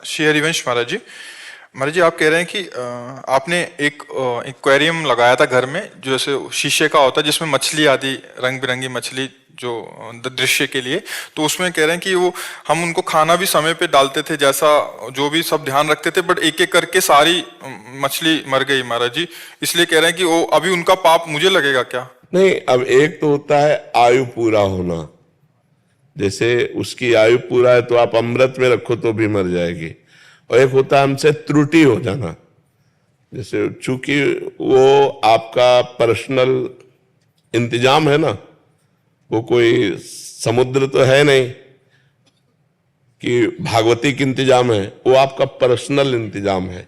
श्री हरिवंश महाराज जी आप कह रहे हैं कि आपने एक एक्वेरियम लगाया था घर में, जो जैसे शीशे का होता है जिसमें मछली आदि रंग बिरंगी मछली जो दृश्य के लिए, तो उसमें कह रहे हैं कि वो हम उनको खाना भी समय पे डालते थे, जैसा जो भी सब ध्यान रखते थे, बट एक एक करके सारी मछली मर गई महाराज जी। इसलिए कह रहे हैं कि वो अभी उनका पाप मुझे लगेगा क्या? नहीं, अब एक तो होता है आयु पूरा होना। जैसे उसकी आयु पूरा है तो आप अमृत में रखो तो भी मर जाएगी, और एक होता है हमसे त्रुटि हो जाना। जैसे चूंकि वो आपका पर्सनल इंतजाम है ना, वो कोई समुद्र तो है नहीं कि भागवतिक इंतजाम है, वो आपका पर्सनल इंतजाम है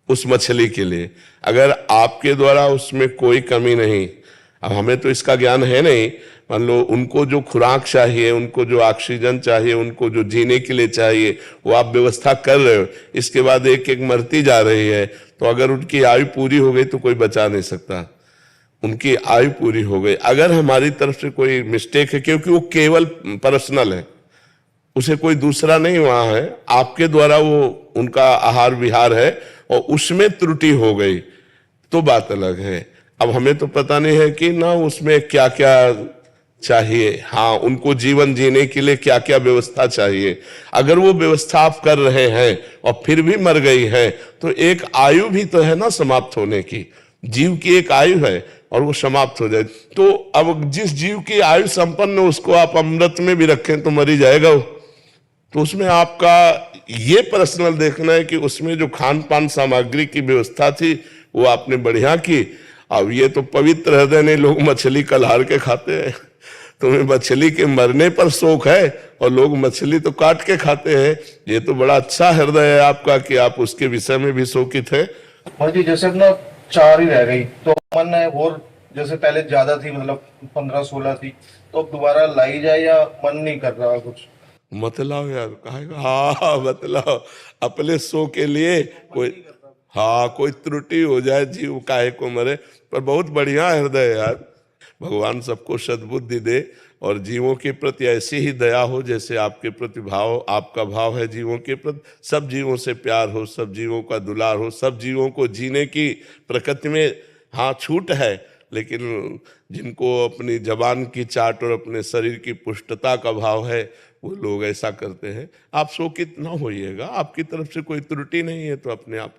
उस मछली के लिए। अगर आपके द्वारा उसमें कोई कमी नहीं, अब हमें तो इसका ज्ञान है नहीं, मान लो उनको जो खुराक चाहिए, उनको जो ऑक्सीजन चाहिए, उनको जो जीने के लिए चाहिए, वो आप व्यवस्था कर रहे हो, इसके बाद एक एक मरती जा रही है, तो अगर उनकी आयु पूरी हो गई तो कोई बचा नहीं सकता। उनकी आयु पूरी हो गई, अगर हमारी तरफ से कोई मिस्टेक है, क्योंकि वो केवल पर्सनल है, उसे कोई दूसरा नहीं वहां है, आपके द्वारा वो उनका आहार विहार है और उसमें त्रुटि हो गई तो बात अलग है। अब हमें तो पता नहीं है कि ना उसमें क्या क्या चाहिए, हाँ उनको जीवन जीने के लिए क्या क्या व्यवस्था चाहिए। अगर वो व्यवस्था आप कर रहे हैं और फिर भी मर गई है, तो एक आयु भी तो है ना समाप्त होने की। जीव की एक आयु है और वो समाप्त हो जाए, तो अब जिस जीव की आयु संपन्न है उसको आप अमृत में भी रखें तो मर ही जाएगा वो। तो उसमें आपका ये पर्सनल देखना है कि उसमें जो खान पान सामग्री की व्यवस्था थी वो आपने बढ़िया की। अब ये तो पवित्र हृदय ने लोग मछली कल्हार के खाते हैं, तुम्हें मछली के मरने पर शोक है और लोग मछली तो काट के खाते हैं। ये तो बड़ा अच्छा हृदय है आपका कि आप उसके विषय में भी शोकित है। हाँ जी, जैसे अपना 4 ही रह गई तो मन है, और जैसे पहले ज्यादा थी, मतलब 15-16 थी, तो अब दोबारा लाई जाए या मन नहीं कर रहा कुछ? मत लाओ यार, कहेगा हाँ मत लाओ, अपने सो के लिए कोई, हाँ कोई त्रुटि हो जाए, जीव काहे को मरे। पर बहुत बढ़िया हृदय है यार, भगवान सबको सद्बुद्धि दे और जीवों के प्रति ऐसी ही दया हो जैसे आपके प्रति भाव, आपका भाव है जीवों के प्रति। सब जीवों से प्यार हो, सब जीवों का दुलार हो, सब जीवों को जीने की प्रकृति में हाँ छूट है, लेकिन जिनको अपनी जबान की चाट और अपने शरीर की पुष्टता का भाव है वो लोग ऐसा करते हैं। आप शोकित ना होइएगा, आपकी तरफ से कोई त्रुटि नहीं है तो अपने आप